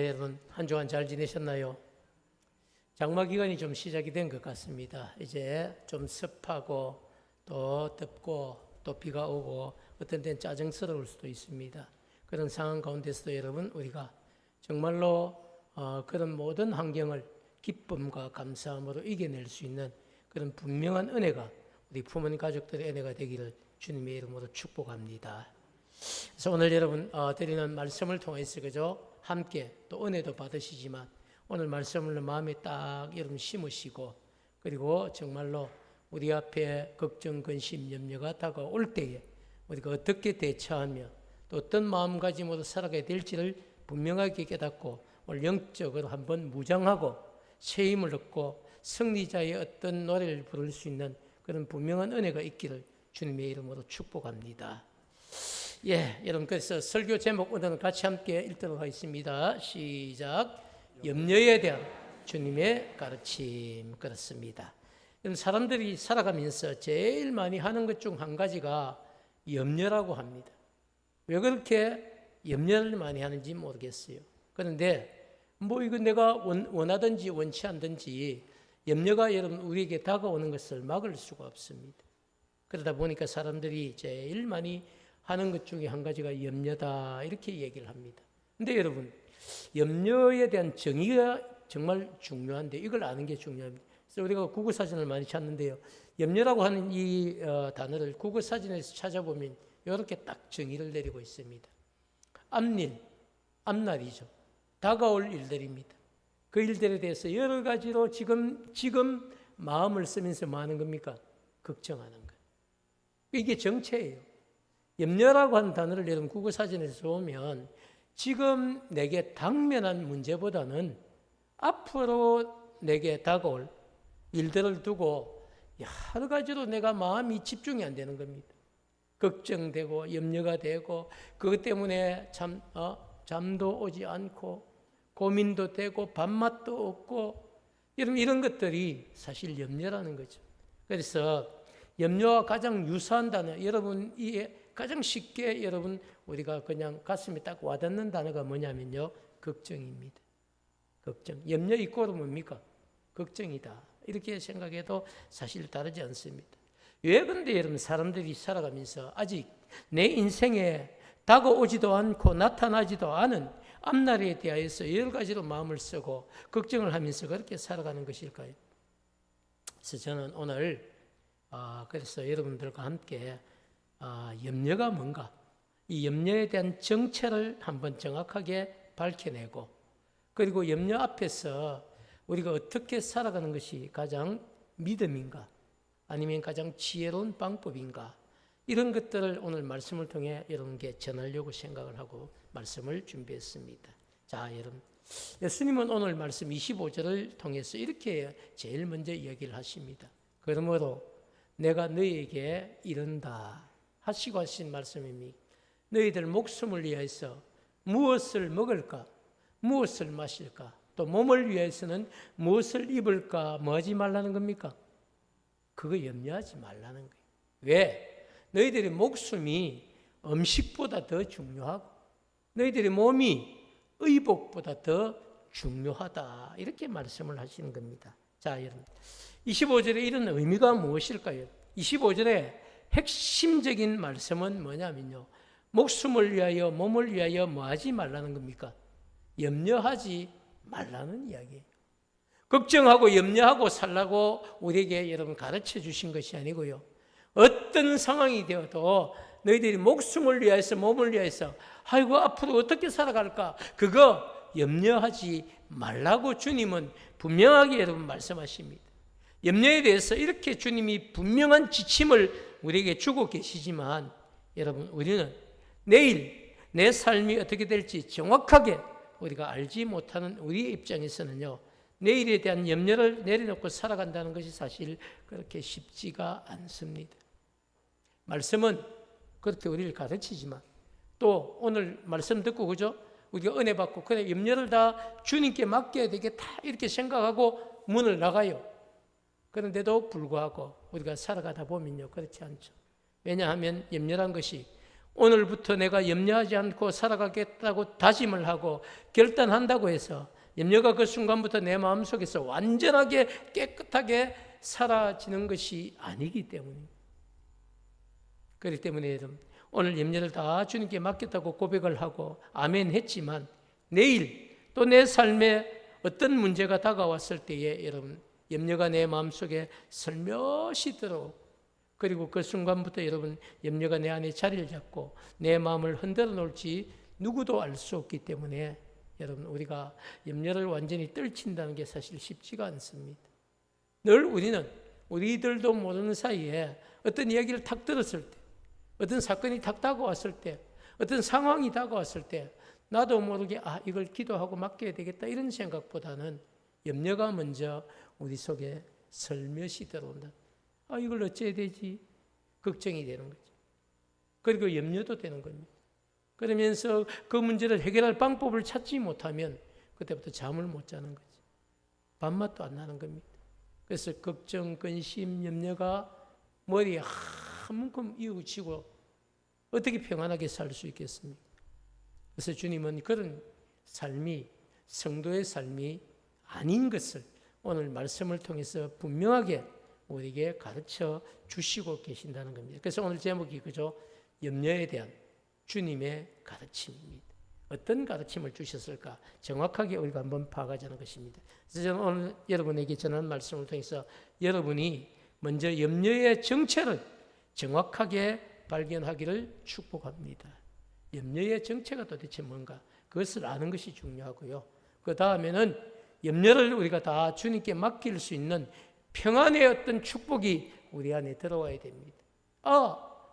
여러분 한 주간 잘 지내셨나요? 장마 기간이 좀 시작이 된 것 같습니다. 이제 좀 습하고 또 덥고 또 비가 오고 어떤 때는 짜증스러울 수도 있습니다. 그런 상황 가운데서도 여러분 우리가 정말로 그런 모든 환경을 기쁨과 감사함으로 이겨낼 수 있는 그런 분명한 은혜가 우리 부모님 가족들의 은혜가 되기를 주님의 이름으로 축복합니다. 그래서 오늘 여러분 드리는 말씀을 통해서 그죠? 함께 또 은혜도 받으시지만 오늘 말씀을 마음에 딱 여러분 심으시고 그리고 정말로 우리 앞에 걱정, 근심, 염려가 다가올 때에 우리가 어떻게 대처하며 또 어떤 마음가짐으로 살아가야 될지를 분명하게 깨닫고 오늘 영적으로 한번 무장하고 새 힘을 얻고 승리자의 어떤 노래를 부를 수 있는 그런 분명한 은혜가 있기를 주님의 이름으로 축복합니다. 여러분 그래서 설교 제목 오늘은 같이 함께 읽도록 하겠습니다. 시작. 염려에 대한 주님의 가르침. 그렇습니다. 사람들이 살아가면서 제일 많이 하는 것 중 한 가지가 염려라고 합니다. 왜 그렇게 염려를 많이 하는지 모르겠어요. 그런데 이거 내가 원하든지 원치 않든지 염려가 여러분 우리에게 다가오는 것을 막을 수가 없습니다. 그러다 보니까 사람들이 제일 많이 하는 것 중에 한 가지가 염려다 이렇게 얘기를 합니다. 근데 여러분 염려에 대한 정의가 정말 중요한데 이걸 아는 게 중요합니다. 그래서 우리가 국어사전을 많이 찾는데요. 염려라고 하는 이 단어를 국어사전에서 찾아보면 이렇게 딱 정의를 내리고 있습니다. 앞일, 앞날이죠. 다가올 일들입니다. 그 일들에 대해서 여러 가지로 지금 마음을 쓰면서 뭐 하는 겁니까? 걱정하는 거예요. 이게 정체예요. 염려라고 하는 단어를 여러분 국어사전에서 보면 지금 내게 당면한 문제보다는 앞으로 내게 다가올 일들을 두고 여러 가지로 내가 마음이 집중이 안 되는 겁니다. 걱정되고 염려가 되고 그것 때문에 잠도 오지 않고 고민도 되고 밥맛도 없고 이런 것들이 사실 염려라는 거죠. 그래서 염려와 가장 유사한 단어 여러분 가장 쉽게 여러분 우리가 그냥 가슴에 딱 와닿는 단어가 뭐냐면요. 걱정입니다. 걱정. 염려 이꼬르 뭡니까? 걱정이다. 이렇게 생각해도 사실 다르지 않습니다. 왜 그런데 여러분 사람들이 살아가면서 아직 내 인생에 다가오지도 않고 나타나지도 않은 앞날에 대하여서 여러 가지로 마음을 쓰고 걱정을 하면서 그렇게 살아가는 것일까요? 그래서 저는 오늘 그래서 여러분들과 함께 염려가 뭔가 이 염려에 대한 정체를 한번 정확하게 밝혀내고 그리고 염려 앞에서 우리가 어떻게 살아가는 것이 가장 믿음인가 아니면 가장 지혜로운 방법인가 이런 것들을 오늘 말씀을 통해 여러분께 전하려고 생각을 하고 말씀을 준비했습니다. 자, 여러분 예수님은 오늘 말씀 25절을 통해서 이렇게 제일 먼저 얘기를 하십니다. 그러므로 내가 너희에게 이른다 하시고 하신 말씀입니다. 너희들 목숨을 위해서 무엇을 먹을까? 무엇을 마실까? 또 몸을 위해서는 무엇을 입을까? 뭐 하지 말라는 겁니까? 그거 염려하지 말라는 거예요. 왜? 너희들의 목숨이 음식보다 더 중요하고 너희들의 몸이 의복보다 더 중요하다. 이렇게 말씀을 하시는 겁니다. 자, 여러분 25절에 이런 의미가 무엇일까요? 25절에 핵심적인 말씀은 뭐냐면요. 목숨을 위하여 몸을 위하여 뭐 하지 말라는 겁니까? 염려하지 말라는 이야기예요. 걱정하고 염려하고 살라고 우리에게 여러분 가르쳐 주신 것이 아니고요. 어떤 상황이 되어도 너희들이 목숨을 위해서 몸을 위해서 아이고 앞으로 어떻게 살아갈까? 그거 염려하지 말라고 주님은 분명하게 여러분 말씀하십니다. 염려에 대해서 이렇게 주님이 분명한 지침을 우리에게 주고 계시지만 여러분 우리는 내일 내 삶이 어떻게 될지 정확하게 우리가 알지 못하는 우리의 입장에서는요. 내일에 대한 염려를 내려놓고 살아간다는 것이 사실 그렇게 쉽지가 않습니다. 말씀은 그렇게 우리를 가르치지만 또 오늘 말씀 듣고 그죠? 우리가 은혜 받고 그래 염려를 다 주님께 맡겨야 되겠다 이렇게 생각하고 문을 나가요. 그런데도 불구하고 우리가 살아가다 보면요 그렇지 않죠. 왜냐하면 염려란 것이 오늘부터 내가 염려하지 않고 살아가겠다고 다짐을 하고 결단한다고 해서 염려가 그 순간부터 내 마음속에서 완전하게 깨끗하게 사라지는 것이 아니기 때문입니다. 그렇기 때문에 여러분, 오늘 염려를 다 주님께 맡겼다고 고백을 하고 아멘 했지만 내일 또 내 삶에 어떤 문제가 다가왔을 때에 여러분, 염려가 내 마음속에 슬며시 들어오고, 그리고 그 순간부터 여러분, 염려가 내 안에 자리를 잡고 내 마음을 흔들어 놓을지 누구도 알 수 없기 때문에 여러분, 우리가 염려를 완전히 떨친다는 게 사실 쉽지가 않습니다. 늘 우리들도 모르는 사이에 어떤 이야기를 탁 들었을 때, 어떤 사건이 탁 다가왔을 때, 어떤 상황이 다가왔을 때 나도 모르게 이걸 기도하고 맡겨야 되겠다 이런 생각보다는 염려가 먼저 우리 속에 슬며시 들어온다. 이걸 어찌해야 되지? 걱정이 되는 거죠. 그리고 염려도 되는 겁니다. 그러면서 그 문제를 해결할 방법을 찾지 못하면 그때부터 잠을 못 자는 거죠. 밥맛도 안 나는 겁니다. 그래서 걱정, 근심, 염려가 머리에 한 문큼 이어지고 어떻게 평안하게 살 수 있겠습니까? 그래서 주님은 그런 삶이 성도의 삶이 아닌 것을 오늘 말씀을 통해서 분명하게 우리에게 가르쳐 주시고 계신다는 겁니다. 그래서 오늘 제목이 그죠? 염려에 대한 주님의 가르침입니다. 어떤 가르침을 주셨을까? 정확하게 우리가 한번 파악하자는 것입니다. 그래서 저는 오늘 여러분에게 전하는 말씀을 통해서 여러분이 먼저 염려의 정체를 정확하게 발견하기를 축복합니다. 염려의 정체가 도대체 뭔가? 그것을 아는 것이 중요하고요. 그 다음에는 염려를 우리가 다 주님께 맡길 수 있는 평안의 어떤 축복이 우리 안에 들어와야 됩니다.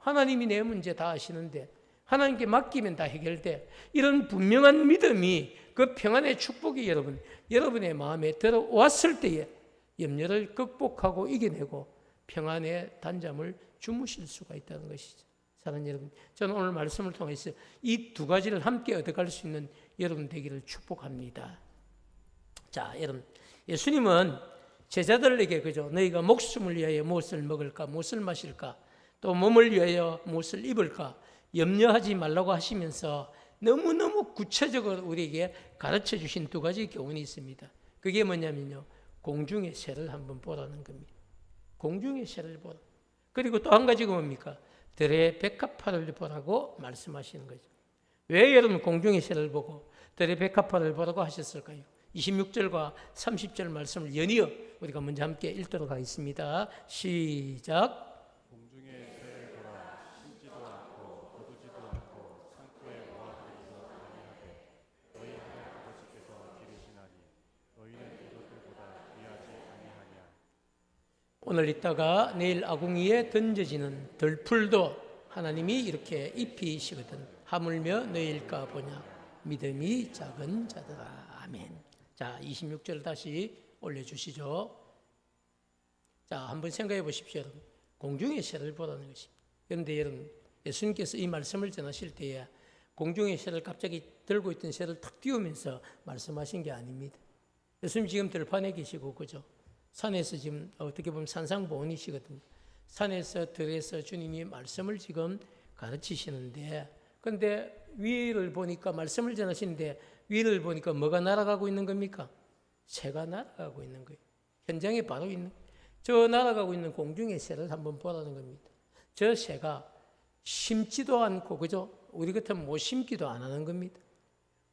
하나님이 내 문제 다 아시는데 하나님께 맡기면 다 해결돼. 이런 분명한 믿음이 그 평안의 축복이 여러분의 마음에 들어왔을 때에 염려를 극복하고 이겨내고 평안의 단잠을 주무실 수가 있다는 것이죠. 사랑하는 여러분, 저는 오늘 말씀을 통해서 이 두 가지를 함께 얻어갈 수 있는 여러분 되기를 축복합니다. 자, 여러분, 예수님은 제자들에게 그죠? 너희가 목숨을 위하여 무엇을 먹을까, 무엇을 마실까, 또 몸을 위하여 무엇을 입을까 염려하지 말라고 하시면서 너무너무 구체적으로 우리에게 가르쳐 주신 두 가지 교훈이 있습니다. 그게 뭐냐면요, 공중의 새를 한번 보라는 겁니다. 공중의 새를 보라. 그리고 또 한 가지가 뭡니까? 들의 백합화를 보라고 말씀하시는 거죠. 왜 여러분 공중의 새를 보고 들의 백합화를 보라고 하셨을까요? 26절과 30절 말씀을 연이어 우리가 먼저 함께 읽도록 하겠습니다. 시작. 공중의 새를 보라. 심지도 않고 거두지도 않고 창고에 모아두지도 아니하되 너희 하늘 아버지께서 기르시나니 너희는 이것들보다 귀하지 아니하냐. 오늘 있다가 내일 아궁이에 던져지는 들풀도 하나님이 이렇게 입히시거든 하물며 너희일까 보냐 믿음이 작은 자들아. 아멘. 자, 26절 다시 올려주시죠. 자, 한번 생각해 보십시오. 여러분. 공중의 새를 보라는 것입니다. 그런데 여러분, 예수님께서 이 말씀을 전하실 때에 공중의 새를 갑자기 들고 있던 새를 탁 띄우면서 말씀하신 게 아닙니다. 예수님 지금 들판에 계시고 그죠? 산에서 지금 어떻게 보면 산상보훈이시거든요. 산에서 들에서 주님이 말씀을 지금 가르치시는데, 그런데 위를 보니까 말씀을 전하시는데 위를 보니까 뭐가 날아가고 있는 겁니까? 새가 날아가고 있는 거예요. 현장에 바로 있는 저 날아가고 있는 공중의 새를 한번 보라는 겁니다. 저 새가 심지도 않고 그죠? 우리 같으면 못 심기도 안 하는 겁니다.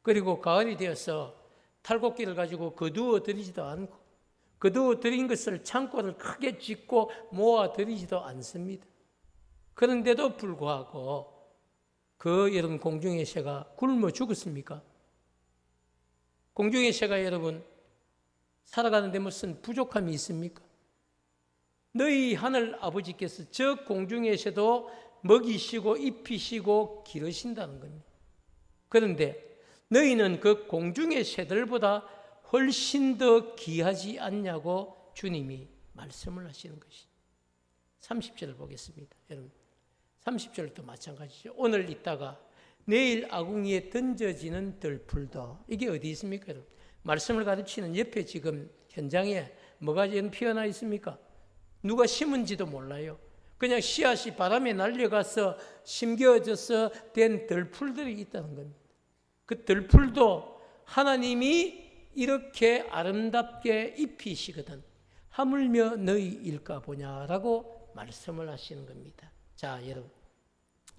그리고 가을이 되어서 탈곡기를 가지고 거두어 들이지도 않고 거두어 들인 것을 창고를 크게 짓고 모아 들이지도 않습니다. 그런데도 불구하고 그 여러분 공중의 새가 굶어 죽었습니까? 공중의 새가 여러분 살아가는데 무슨 부족함이 있습니까? 너희 하늘 아버지께서 저 공중의 새도 먹이시고 입히시고 기르신다는 겁니다. 그런데 너희는 그 공중의 새들보다 훨씬 더 귀하지 않냐고 주님이 말씀을 하시는 것이. 30절을 보겠습니다. 여러분 30절도 마찬가지죠. 오늘 있다가 내일 아궁이에 던져지는 들풀도 이게 어디 있습니까? 여러분 말씀을 가르치는 옆에 지금 현장에 뭐가 지금 피어나 있습니까? 누가 심은지도 몰라요. 그냥 씨앗이 바람에 날려가서 심겨져서 된 들풀들이 있다는 겁니다. 그 들풀도 하나님이 이렇게 아름답게 입히시거든 하물며 너희일까 보냐라고 말씀을 하시는 겁니다. 자, 여러분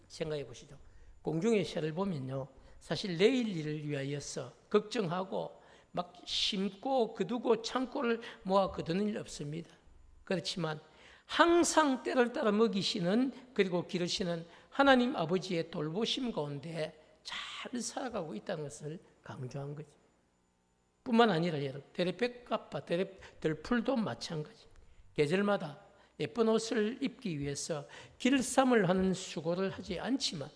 생각해 보시죠. 공중의 새를 보면요, 사실 내일 일을 위하여서 걱정하고 막 심고 거두고 창고를 모아 거두는 일 없습니다. 그렇지만 항상 때를 따라 먹이시는 그리고 기르시는 하나님 아버지의 돌보심 가운데 잘 살아가고 있다는 것을 강조한 거죠. 뿐만 아니라 여러분, 들의 들풀도 마찬가지. 계절마다 예쁜 옷을 입기 위해서 길쌈을 하는 수고를 하지 않지만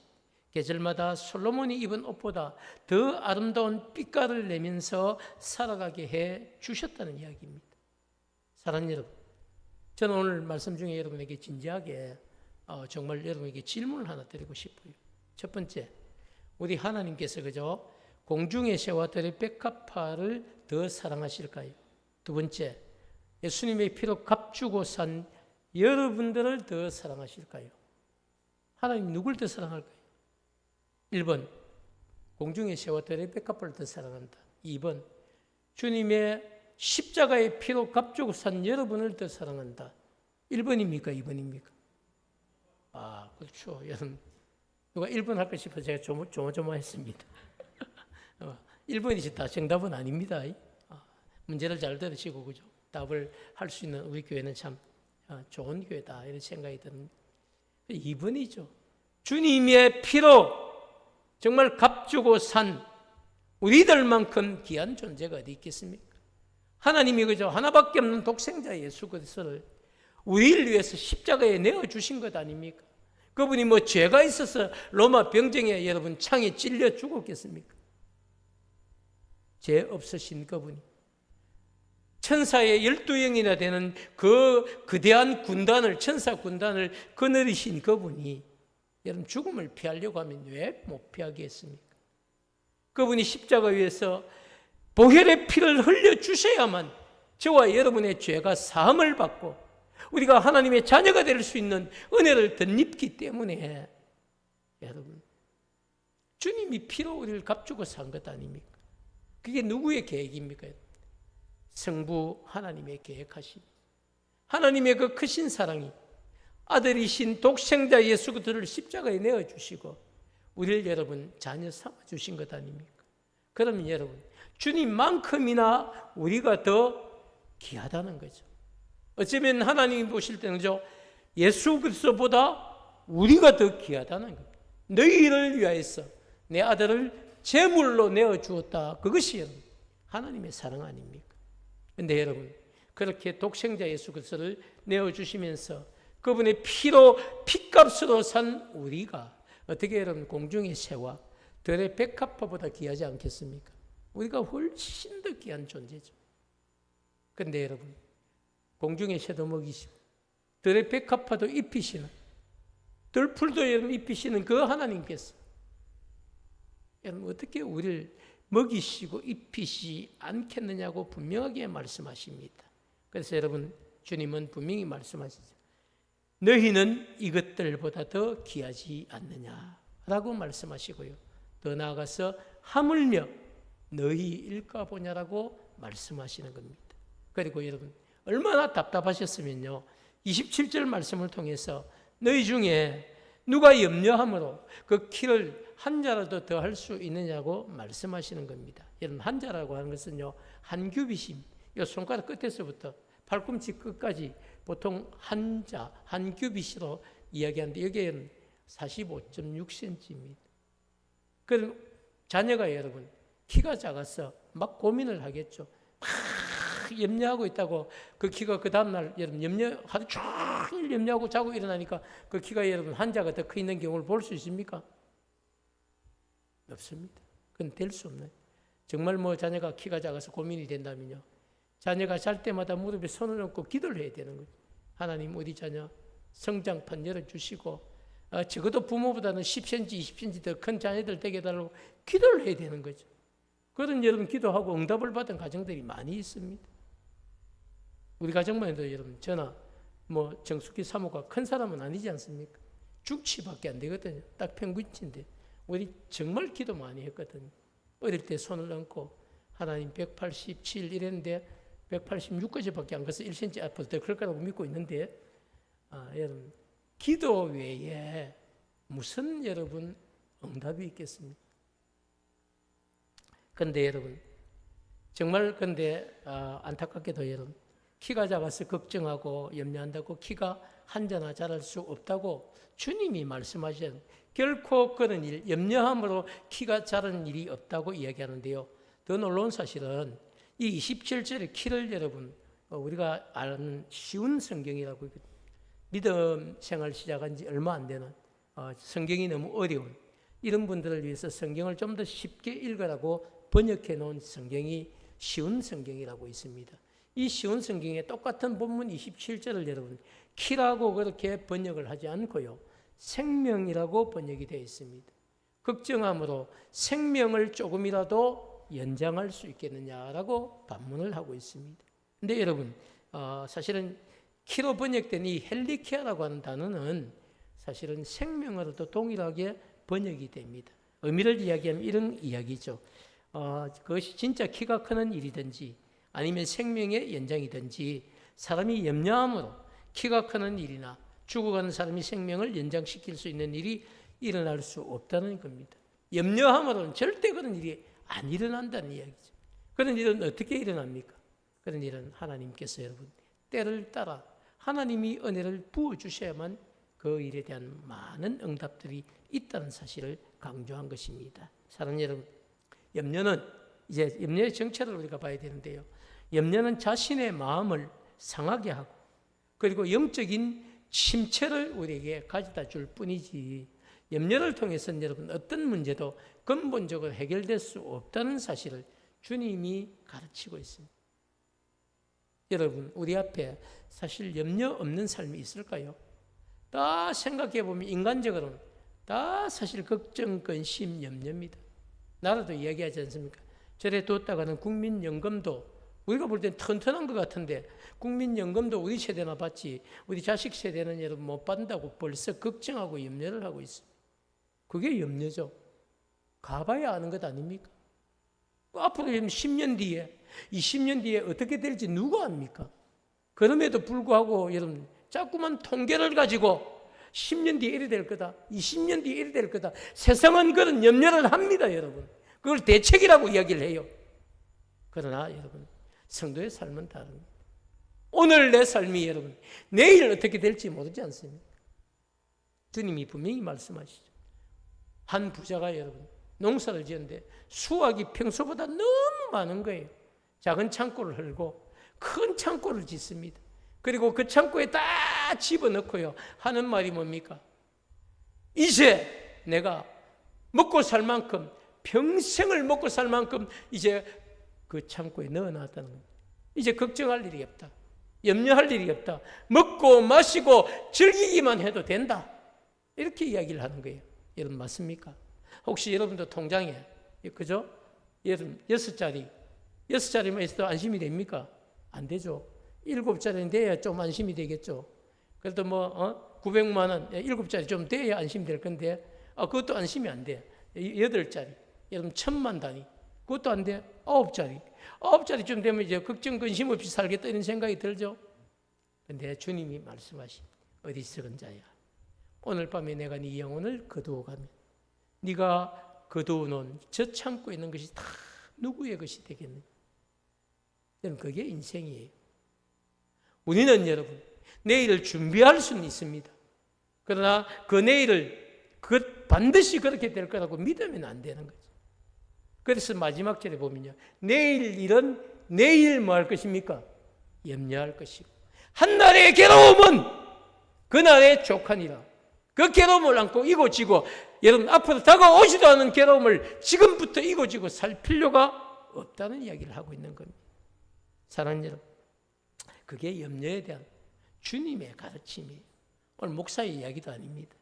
계절마다 솔로몬이 입은 옷보다 더 아름다운 빛깔을 내면서 살아가게 해 주셨다는 이야기입니다. 사랑하는 여러분, 저는 오늘 말씀 중에 여러분에게 진지하게 정말 여러분에게 질문을 하나 드리고 싶어요. 첫 번째, 우리 하나님께서 그저 공중의 새와 들의 백합화를 더 사랑하실까요? 두 번째, 예수님의 피로 값주고 산 여러분들을 더 사랑하실까요? 하나님 누굴 더 사랑할까요? 1번, 공중의 새와 들의 백합화를 더 사랑한다. 2번, 주님의 십자가의 피로 값주고 산 여러분을 더 사랑한다. 1번입니까? 2번입니까? 아, 그렇죠. 여러분, 누가 1번 할까 싶어서 제가 조마조마했습니다. 1번이지 다 정답은 아닙니다. 문제를 잘 들으시고 그죠? 답을 할 수 있는 우리 교회는 참 좋은 교회다 이런 생각이 듭니다. 2번이죠. 주님의 피로 정말 값주고 산 우리들만큼 귀한 존재가 어디 있겠습니까? 하나님이 그저 하나밖에 없는 독생자 예수 그리스도를 우리를 위해서 십자가에 내어주신 것 아닙니까? 그분이 뭐 죄가 있어서 로마 병정에 여러분 창에 찔려 죽었겠습니까? 죄 없으신 그분이 천사의 12영이나 되는 그 거대한 군단을, 천사 군단을 거느리신 그분이 여러분 죽음을 피하려고 하면 왜 못 피하겠습니까? 그분이 십자가 위에서 보혈의 피를 흘려주셔야만 저와 여러분의 죄가 사함을 받고 우리가 하나님의 자녀가 될 수 있는 은혜를 덧입기 때문에 여러분 주님이 피로 우리를 값주고 산 것 아닙니까? 그게 누구의 계획입니까? 성부 하나님의 계획하심, 하나님의 그 크신 사랑이 아들이신 독생자 예수 그리스도를 십자가에 내어주시고 우리를 여러분 자녀 삼아주신 것 아닙니까? 그러면 여러분 주님만큼이나 우리가 더 귀하다는 거죠. 어쩌면 하나님이 보실 때는 예수 그리스도보다 우리가 더 귀하다는 겁니다. 너희를 위하여서 내 아들을 제물로 내어주었다. 그것이 여러분 하나님의 사랑 아닙니까? 그런데 여러분 그렇게 독생자 예수 그리스도를 내어주시면서 그분의 피로 피값으로 산 우리가 어떻게 여러분 공중의 새와 들의 백합화보다 귀하지 않겠습니까? 우리가 훨씬 더 귀한 존재죠. 그런데 여러분 공중의 새도 먹이시고 들의 백합화도 입히시는 들풀도 여러분 입히시는 그 하나님께서 여러분 어떻게 우리를 먹이시고 입히시 않겠느냐고 분명하게 말씀하십니다. 그래서 여러분 주님은 분명히 말씀하시죠. 너희는 이것들보다 더 귀하지 않느냐라고 말씀하시고요. 더 나아가서 하물며 너희일까 보냐라고 말씀하시는 겁니다. 그리고 여러분 얼마나 답답하셨으면요. 27절 말씀을 통해서 너희 중에 누가 염려함으로 그 키를 한 자라도 더 할 수 있느냐고 말씀하시는 겁니다. 여러분 한 자라고 하는 것은요. 한 규빗임. 이 손가락 끝에서부터 팔꿈치 끝까지 보통 한 자, 한 규빗으로 이야기하는데 여기에는 45.6cm입니다. 그럼 자녀가 여러분 키가 작아서 막 고민을 하겠죠. 막 염려하고 있다고 그 키가 그 다음날 여러분 하루 종일 염려하고 자고 일어나니까 그 키가 여러분 한 자가 더 커 있는 경우를 볼 수 있습니까? 없습니다. 그건 될 수 없나요? 정말 뭐 자녀가 키가 작아서 고민이 된다면요. 자녀가 잘 때마다 무릎에 손을 얹고 기도를 해야 되는 거죠. 하나님 우리 자녀 성장판 열어주시고 적어도 부모보다는 10cm, 20cm 더 큰 자녀들 되게 해달라고 기도를 해야 되는 거죠. 그런 여러분 기도하고 응답을 받은 가정들이 많이 있습니다. 우리 가정만 해도 여러분 저나 뭐 정숙희 사모가 큰 사람은 아니지 않습니까? 죽치밖에 안 되거든요. 딱 평균치인데 우리 정말 기도 많이 했거든요. 어릴 때 손을 얹고 하나님 187 이랬는데 186까지밖에 안 가서 1cm 앞으로 더 클 거라고 믿고 있는데 여러분 기도 외에 무슨 여러분 응답이 있겠습니까? 근데 여러분 정말 근데 안타깝게도 여러분 키가 작아서 걱정하고 염려한다고 키가 한자나 자랄 수 없다고 주님이 말씀하신 결코 그런 일, 염려함으로 키가 자라는 일이 없다고 이야기하는데요. 더 놀라운 사실은 이 27절의 키를 여러분 우리가 아는 쉬운 성경이라고 믿음 생활 시작한 지 얼마 안 되는 성경이 너무 어려운 이런 분들을 위해서 성경을 좀 더 쉽게 읽으라고 번역해 놓은 성경이 쉬운 성경이라고 있습니다. 이 쉬운 성경에 똑같은 본문 27절을 여러분 키라고 그렇게 번역을 하지 않고요. 생명이라고 번역이 되어 있습니다. 걱정함으로 생명을 조금이라도 연장할 수 있겠느냐라고 반문을 하고 있습니다. 근데 여러분 사실은 키로 번역된 이 헬리키아라고 하는 단어는 사실은 생명으로도 동일하게 번역이 됩니다. 의미를 이야기하면 이런 이야기죠. 그것이 진짜 키가 크는 일이든지 아니면 생명의 연장이든지 사람이 염려함으로 키가 크는 일이나 죽어가는 사람이 생명을 연장시킬 수 있는 일이 일어날 수 없다는 겁니다. 염려함으로는 절대 그런 일이 안 일어난다는 이야기죠. 그런 일은 어떻게 일어납니까? 그런 일은 하나님께서 여러분 때를 따라 하나님이 은혜를 부어주셔야만 그 일에 대한 많은 응답들이 있다는 사실을 강조한 것입니다. 사랑하는 여러분, 염려는 이제 염려의 정체를 우리가 봐야 되는데요. 염려는 자신의 마음을 상하게 하고 그리고 영적인 침체를 우리에게 가져다 줄 뿐이지 염려를 통해서는 여러분 어떤 문제도 근본적으로 해결될 수 없다는 사실을 주님이 가르치고 있습니다. 여러분 우리 앞에 사실 염려 없는 삶이 있을까요? 다 생각해 보면 인간적으로는 다 사실 걱정, 근심, 염려입니다. 나라도 이야기하지 않습니까? 절에 뒀다가는 국민연금도 우리가 볼 땐 튼튼한 것 같은데 국민연금도 우리 세대나 받지 우리 자식 세대는 여러분 못 받는다고 벌써 걱정하고 염려를 하고 있습니다. 그게 염려죠. 가봐야 아는 것 아닙니까? 앞으로 10년 뒤에 20년 뒤에 어떻게 될지 누가 압니까? 그럼에도 불구하고 여러분 자꾸만 통계를 가지고 10년 뒤에 이래 될 거다 20년 뒤에 이래 될 거다 세상은 그런 염려를 합니다. 여러분 그걸 대책이라고 이야기를 해요. 그러나 여러분 성도의 삶은 다릅니다. 오늘 내 삶이 여러분 내일 어떻게 될지 모르지 않습니까? 주님이 분명히 말씀하시죠. 한 부자가 여러분 농사를 지었는데 수확이 평소보다 너무 많은 거예요. 작은 창고를 헐고 큰 창고를 짓습니다. 그리고 그 창고에 다 집어넣고요. 하는 말이 뭡니까? 이제 내가 먹고 살 만큼 평생을 먹고 살 만큼 이제 그 창고에 넣어놨다는 겁니다. 이제 걱정할 일이 없다. 염려할 일이 없다. 먹고 마시고 즐기기만 해도 된다. 이렇게 이야기를 하는 거예요. 여러분 맞습니까? 혹시 여러분도 통장에 그죠? 여러분 6자리만 있어도 안심이 됩니까? 안 되죠. 7자리는 돼야 좀 안심이 되겠죠. 그래도 900만 원 7자리 좀 돼야 안심될 건데 그것도 안심이 안 돼. 8자리 여러분 1000만 단위 그것도 안 돼. 9자리쯤 되면 이제 걱정 근심 없이 살겠다 이런 생각이 들죠. 근데 주님이 말씀하신 어리석은 자야 오늘 밤에 내가 네 영혼을 거두어 가면 네가 거두어 놓은 저 창고에 있는 것이 다 누구의 것이 되겠느냐. 여러분 그게 인생이에요. 우리는 여러분 내일을 준비할 수는 있습니다. 그러나 그 내일을 반드시 그렇게 될 거라고 믿으면 안 되는 거죠. 그래서 마지막 절에 보면요. 내일 일은 내일 뭐 할 것입니까? 염려할 것이고 한날의 괴로움은 그날의 족하니라. 그 괴로움을 안고 이고지고 여러분 앞으로 다가오지도 않은 괴로움을 지금부터 이고지고 살 필요가 없다는 이야기를 하고 있는 겁니다. 사랑하는 여러분 그게 염려에 대한 주님의 가르침이에요. 오늘 목사의 이야기도 아닙니다.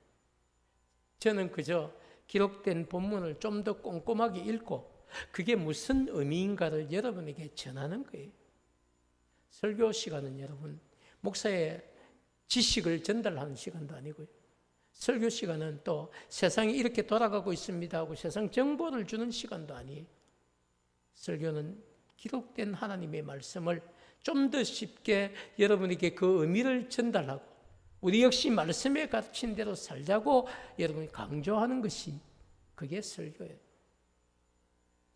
저는 그저 기록된 본문을 좀 더 꼼꼼하게 읽고 그게 무슨 의미인가를 여러분에게 전하는 거예요. 설교 시간은 여러분 목사의 지식을 전달하는 시간도 아니고요. 설교 시간은 또 세상이 이렇게 돌아가고 있습니다 하고 세상 정보를 주는 시간도 아니에요. 설교는 기록된 하나님의 말씀을 좀 더 쉽게 여러분에게 그 의미를 전달하고 우리 역시 말씀에 갇힌 대로 살자고 여러분이 강조하는 것이 그게 설교예요.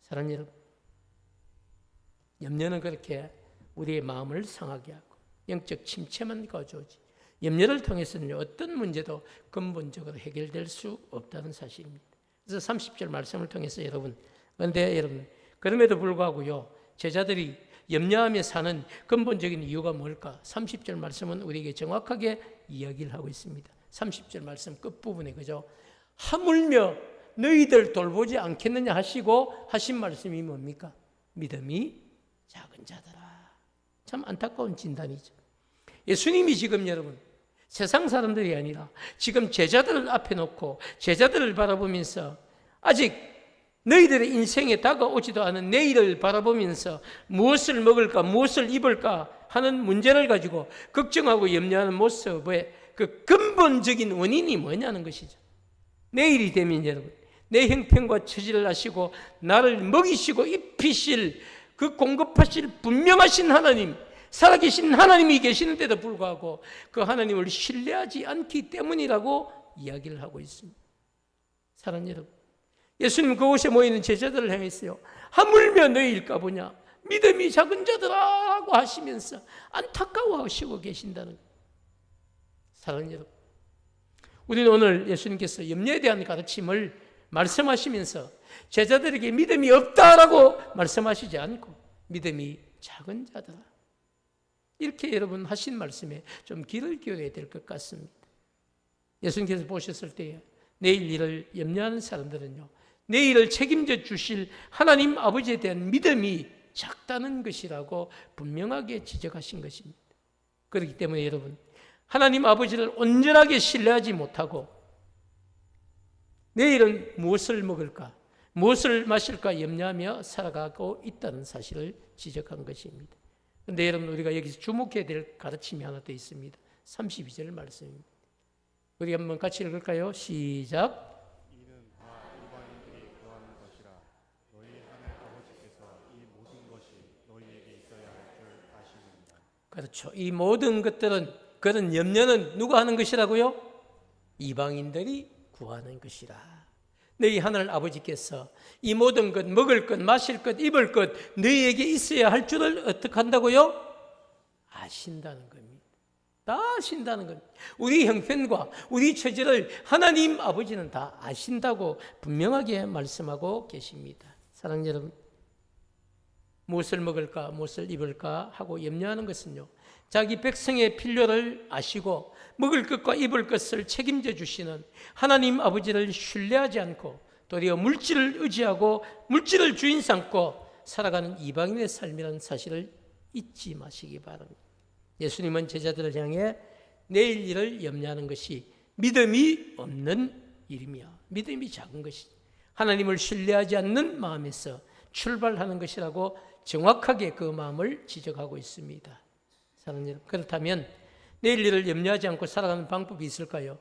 사랑하는 여러분, 염려는 그렇게 우리의 마음을 상하게 하고 영적 침체만 가져오지 염려를 통해서는 어떤 문제도 근본적으로 해결될 수 없다는 사실입니다. 그래서 30절 말씀을 통해서 그런데 여러분 그럼에도 불구하고요 제자들이 염려하며 사는 근본적인 이유가 뭘까? 30절 말씀은 우리에게 정확하게 이야기를 하고 있습니다. 30절 말씀 끝부분에 그죠? 하물며 너희들 돌보지 않겠느냐 하시고 하신 말씀이 뭡니까? 믿음이 작은 자들아. 참 안타까운 진단이죠. 예수님이 지금 여러분 세상 사람들이 아니라 지금 제자들을 앞에 놓고 제자들을 바라보면서 아직 너희들의 인생에 다가오지도 않은 내일을 바라보면서 무엇을 먹을까 무엇을 입을까 하는 문제를 가지고 걱정하고 염려하는 모습의 그 근본적인 원인이 뭐냐는 것이죠. 내일이 되면 여러분 내 형편과 처지를 아시고 나를 먹이시고 입히실 그 공급하실 분명하신 하나님, 살아계신 하나님이 계시는데도 불구하고 그 하나님을 신뢰하지 않기 때문이라고 이야기를 하고 있습니다. 사랑하는 여러분, 예수님 그곳에 모이는 제자들을 향했어요. 하물며 너희일까 보냐 믿음이 작은 자들아라고 하시면서 안타까워하시고 계신다는 거예요. 사랑하는 여러분, 우리는 오늘 예수님께서 염려에 대한 가르침을 말씀하시면서 제자들에게 믿음이 없다라고 말씀하시지 않고 믿음이 작은 자들아 이렇게 여러분 하신 말씀에 좀 귀를 기울여야 될 것 같습니다. 예수님께서 보셨을 때 내일 일을 염려하는 사람들은요 내일을 책임져 주실 하나님 아버지에 대한 믿음이 작다는 것이라고 분명하게 지적하신 것입니다. 그렇기 때문에 여러분 하나님 아버지를 온전하게 신뢰하지 못하고 내일은 무엇을 먹을까 무엇을 마실까 염려하며 살아가고 있다는 사실을 지적한 것입니다. 그런데 여러분 우리가 여기서 주목해야 될 가르침이 하나 더 있습니다. 32절 말씀입니다. 우리 한번 같이 읽을까요? 시작. 이는 다 이방인들이 구하는 것이라 너희 하늘 아버지께서 이 모든 것이 너희에게 있어야 할 줄 아시느니라. 그렇죠. 이 모든 것들은 그런 염려는 누가 하는 것이라고요? 이방인들이 구하는 것이라. 너희 하늘 아버지께서 이 모든 것, 먹을 것, 마실 것, 입을 것 너희에게 있어야 할 줄을 어떻게 한다고요? 아신다는 겁니다. 다 아신다는 겁니다. 우리 형편과 우리 처지를 하나님 아버지는 다 아신다고 분명하게 말씀하고 계십니다. 사랑하는 여러분, 무엇을 먹을까, 무엇을 입을까 하고 염려하는 것은요, 자기 백성의 필요를 아시고 먹을 것과 입을 것을 책임져 주시는 하나님 아버지를 신뢰하지 않고 도리어 물질을 의지하고 물질을 주인 삼고 살아가는 이방인의 삶이라는 사실을 잊지 마시기 바랍니다. 예수님은 제자들을 향해 내일 일을 염려하는 것이 믿음이 없는 일이며 믿음이 작은 것이 하나님을 신뢰하지 않는 마음에서 출발하는 것이라고 정확하게 그 마음을 지적하고 있습니다. 사랑하는 여러분, 그렇다면 내일 일을 염려하지 않고 살아가는 방법이 있을까요?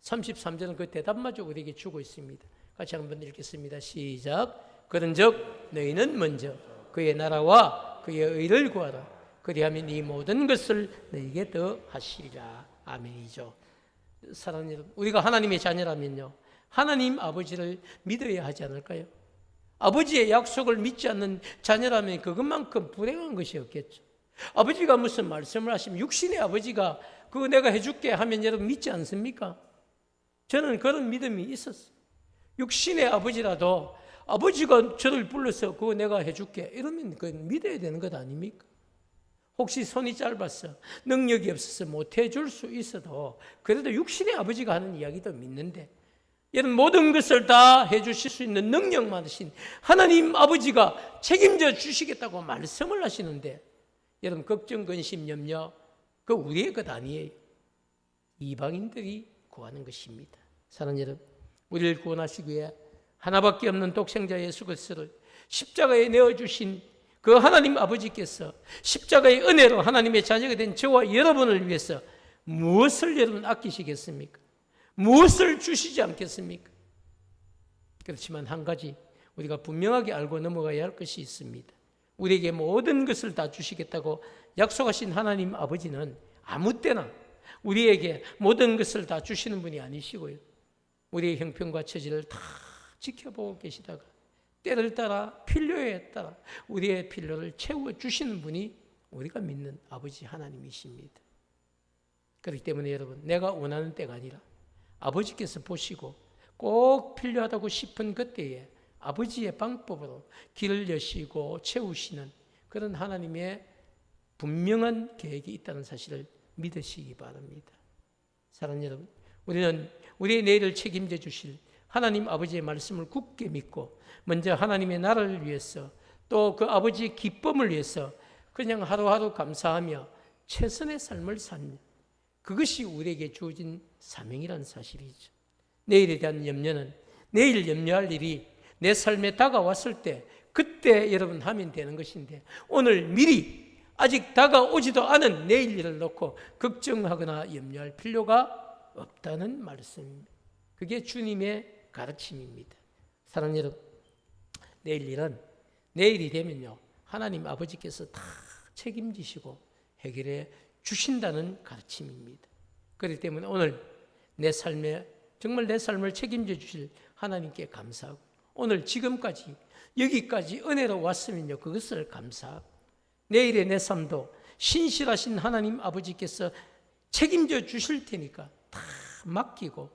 33절은 그 대답마저 우리에게 주고 있습니다. 같이 한번 읽겠습니다. 시작. 그런즉 너희는 먼저 그의 나라와 그의 의를 구하라. 그리하면 이 모든 것을 너희에게 더 하시리라. 아멘이죠. 사랑하는 여러분, 우리가 하나님의 자녀라면요, 하나님 아버지를 믿어야 하지 않을까요? 아버지의 약속을 믿지 않는 자녀라면 그것만큼 불행한 것이 없겠죠. 아버지가 무슨 말씀을 하시면 육신의 아버지가 그거 내가 해줄게 하면 여러분 믿지 않습니까? 저는 그런 믿음이 있었어요. 육신의 아버지라도 아버지가 저를 불러서 그거 내가 해줄게 이러면 그건 믿어야 되는 것 아닙니까? 혹시 손이 짧아서 능력이 없어서 못 해줄 수 있어도 그래도 육신의 아버지가 하는 이야기도 믿는데 여러분 모든 것을 다 해주실 수 있는 능력 많으신 하나님 아버지가 책임져 주시겠다고 말씀을 하시는데 여러분 걱정, 근심, 염려 그 우리의 것 아니에요. 이방인들이 구하는 것입니다. 사랑하는 여러분, 우리를 구원하시기 위해 하나밖에 없는 독생자 예수 그리스도를 십자가에 내어주신 그 하나님 아버지께서 십자가의 은혜로 하나님의 자녀가 된 저와 여러분을 위해서 무엇을 여러분 아끼시겠습니까? 무엇을 주시지 않겠습니까? 그렇지만 한 가지 우리가 분명하게 알고 넘어가야 할 것이 있습니다. 우리에게 모든 것을 다 주시겠다고 약속하신 하나님 아버지는 아무 때나 우리에게 모든 것을 다 주시는 분이 아니시고요. 우리의 형편과 처지를 다 지켜보고 계시다가 때를 따라 필요에 따라 우리의 필요를 채워주시는 분이 우리가 믿는 아버지 하나님이십니다. 그렇기 때문에 여러분, 내가 원하는 때가 아니라 아버지께서 보시고 꼭 필요하다고 싶은 그때에 아버지의 방법으로 길을 여시고 채우시는 그런 하나님의 분명한 계획이 있다는 사실을 믿으시기 바랍니다. 사랑하는 여러분, 우리는 우리의 내일을 책임져 주실 하나님 아버지의 말씀을 굳게 믿고 먼저 하나님의 나라를 위해서 또 그 아버지의 기쁨을 위해서 그냥 하루하루 감사하며 최선의 삶을 사는 그것이 우리에게 주어진 사명이라는 사실이죠. 내일에 대한 염려는 내일 염려할 일이 내 삶에 다가왔을 때 그때 여러분 하면 되는 것인데 오늘 미리 아직 다가오지도 않은 내일 일을 놓고 걱정하거나 염려할 필요가 없다는 말씀입니다. 그게 주님의 가르침입니다. 사랑하는 여러분, 내일 일은 내일이 되면요 하나님 아버지께서 다 책임지시고 해결해 주신다는 가르침입니다. 그렇기 때문에 오늘 내 삶에 정말 내 삶을 책임져 주실 하나님께 감사하고 오늘 지금까지 여기까지 은혜로 왔으면요 그것을 감사하고 내일의 내 삶도 신실하신 하나님 아버지께서 책임져 주실 테니까 다 맡기고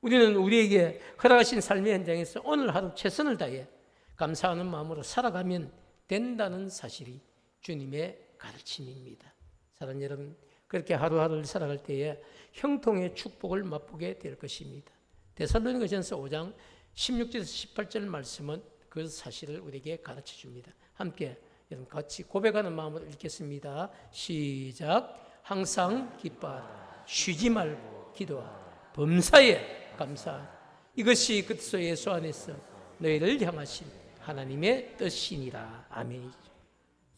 우리는 우리에게 허락하신 삶의 현장에서 오늘 하루 최선을 다해 감사하는 마음으로 살아가면 된다는 사실이 주님의 가르침입니다. 사랑하는 여러분, 그렇게 하루하루를 살아갈 때에 형통의 축복을 맛보게 될 것입니다. 데살로니가전서 5장 16절에서 18절 말씀은 그 사실을 우리에게 가르쳐 줍니다. 함께 여러분 같이 고백하는 마음으로 읽겠습니다. 시작. 항상 기뻐하라. 쉬지 말고 기도하라. 범사에 감사하라. 이것이 그리스도 예수 안에서 너희를 향하신 하나님의 뜻이니라. 아멘이죠.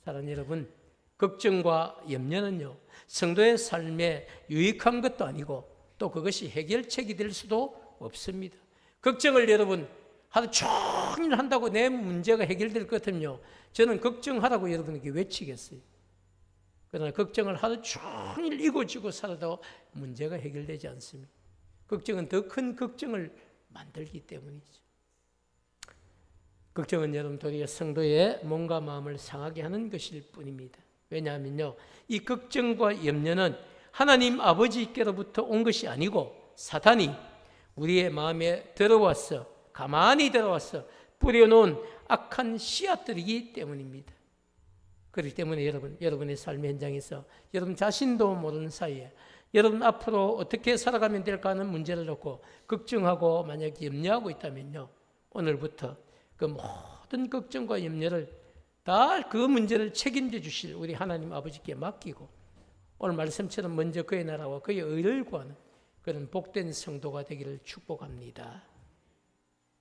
사랑하는 여러분, 걱정과 염려는요 성도의 삶에 유익한 것도 아니고 또 그것이 해결책이 될 수도 없습니다. 걱정을 여러분 하루 종일 한다고 내 문제가 해결될 것 같으면요 저는 걱정하라고 여러분에게 외치겠어요. 그러나 걱정을 하루 종일 이고지고 살아도 문제가 해결되지 않습니다. 걱정은 더 큰 걱정을 만들기 때문이죠. 걱정은 여러분 도리어 성도의 몸과 마음을 상하게 하는 것일 뿐입니다. 왜냐하면요 이 걱정과 염려는 하나님 아버지께로부터 온 것이 아니고 사탄이 우리의 마음에 들어와서 가만히 들어와서 뿌려놓은 악한 씨앗들이기 때문입니다. 그렇기 때문에 여러분의 삶의 현장에서 여러분 자신도 모르는 사이에 여러분 앞으로 어떻게 살아가면 될까 하는 문제를 놓고 걱정하고 만약 염려하고 있다면요 오늘부터 그 모든 걱정과 염려를 다 그 문제를 책임져 주실 우리 하나님 아버지께 맡기고 오늘 말씀처럼 먼저 그의 나라와 그의 의를 구하는 그런 복된 성도가 되기를 축복합니다.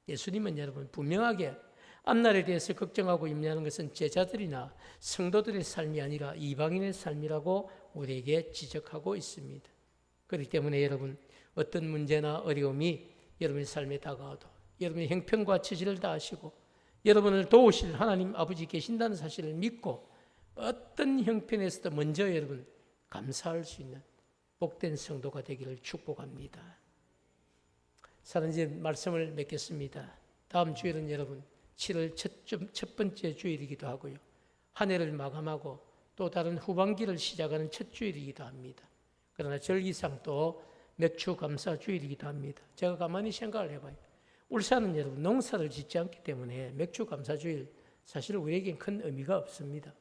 예수님은 여러분 분명하게 앞날에 대해서 걱정하고 염려하는 것은 제자들이나 성도들의 삶이 아니라 이방인의 삶이라고 우리에게 지적하고 있습니다. 그렇기 때문에 여러분 어떤 문제나 어려움이 여러분의 삶에 다가와도 여러분의 형편과 처지를 다 아시고 여러분을 도우실 하나님 아버지 계신다는 사실을 믿고 어떤 형편에서도 먼저 여러분 감사할 수 있는 복된 성도가 되기를 축복합니다. 사랑하는 말씀을 맺겠습니다. 다음 주일은 여러분 7월 첫 번째 주일이기도 하고요. 한 해를 마감하고 또 다른 후반기를 시작하는 첫 주일이기도 합니다. 그러나 절기상 또 맥주 감사 주일이기도 합니다. 제가 가만히 생각을 해봐요. 울산은 여러분 농사를 짓지 않기 때문에 맥주 감사 주일 사실 우리에겐 큰 의미가 없습니다.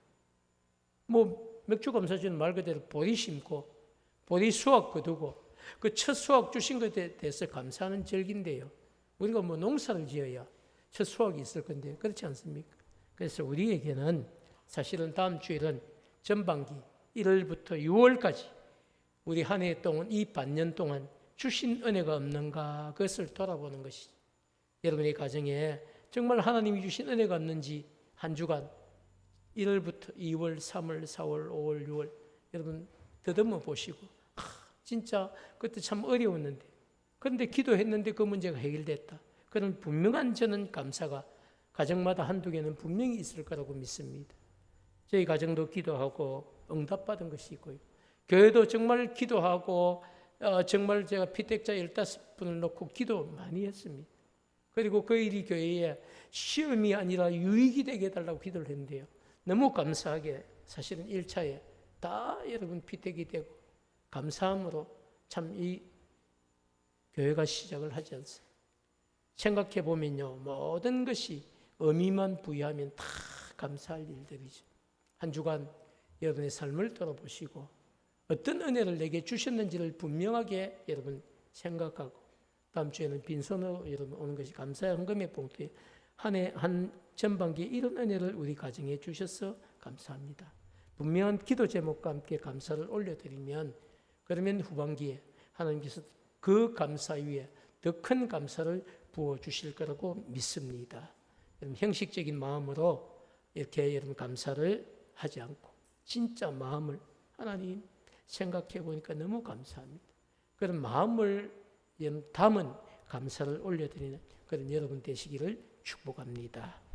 맥주 감사 주일은 말 그대로 보리 심고 보리 수확 거두고 그 첫 수확 주신 것에 대해서 감사하는 절기인데요. 우리가 농사를 지어야 첫 수확이 있을 건데 그렇지 않습니까? 그래서 우리에게는 사실은 다음 주일은 전반기 1월부터 6월까지 우리 한 해 동안 이 반년 동안 주신 은혜가 없는가 그것을 돌아보는 것이죠. 여러분의 가정에 정말 하나님이 주신 은혜가 없는지 한 주간 1월부터 2월, 3월, 4월, 5월, 6월 여러분 더듬어 보시고 진짜 그때 참 어려웠는데 그런데 기도했는데 그 문제가 해결됐다. 그런 분명한 저는 감사가 가정마다 한두 개는 분명히 있을 거라고 믿습니다. 저희 가정도 기도하고 응답받은 것이 있고요. 교회도 정말 기도하고 정말 제가 피택자 15분을 놓고 기도 많이 했습니다. 그리고 그 일이 교회에 시험이 아니라 유익이 되게 해달라고 기도를 했는데요. 너무 감사하게 사실은 1차에 다 여러분 피택이 되고 감사함으로 참 이 교회가 시작을 하지 않습니다. 생각해 보면요, 모든 것이 의미만 부여하면 다 감사할 일들이죠. 한 주간 여러분의 삶을 돌아보시고 어떤 은혜를 내게 주셨는지를 분명하게 여러분 생각하고 다음 주에는 빈손으로 여러분 오는 것이 감사의 헌금의 봉투에 한 해 한 전반기에 이런 은혜를 우리 가정에 주셔서 감사합니다. 분명한 기도 제목과 함께 감사를 올려드리면 그러면 후반기에 하나님께서 그 감사 위에 더 큰 감사를 부어주실 거라고 믿습니다. 여러분 형식적인 마음으로 이렇게 여러분 감사를 하지 않고 진짜 마음을 하나님 생각해 보니까 너무 감사합니다. 그런 마음을 담은 감사를 올려드리는 그런 여러분 되시기를 축복합니다.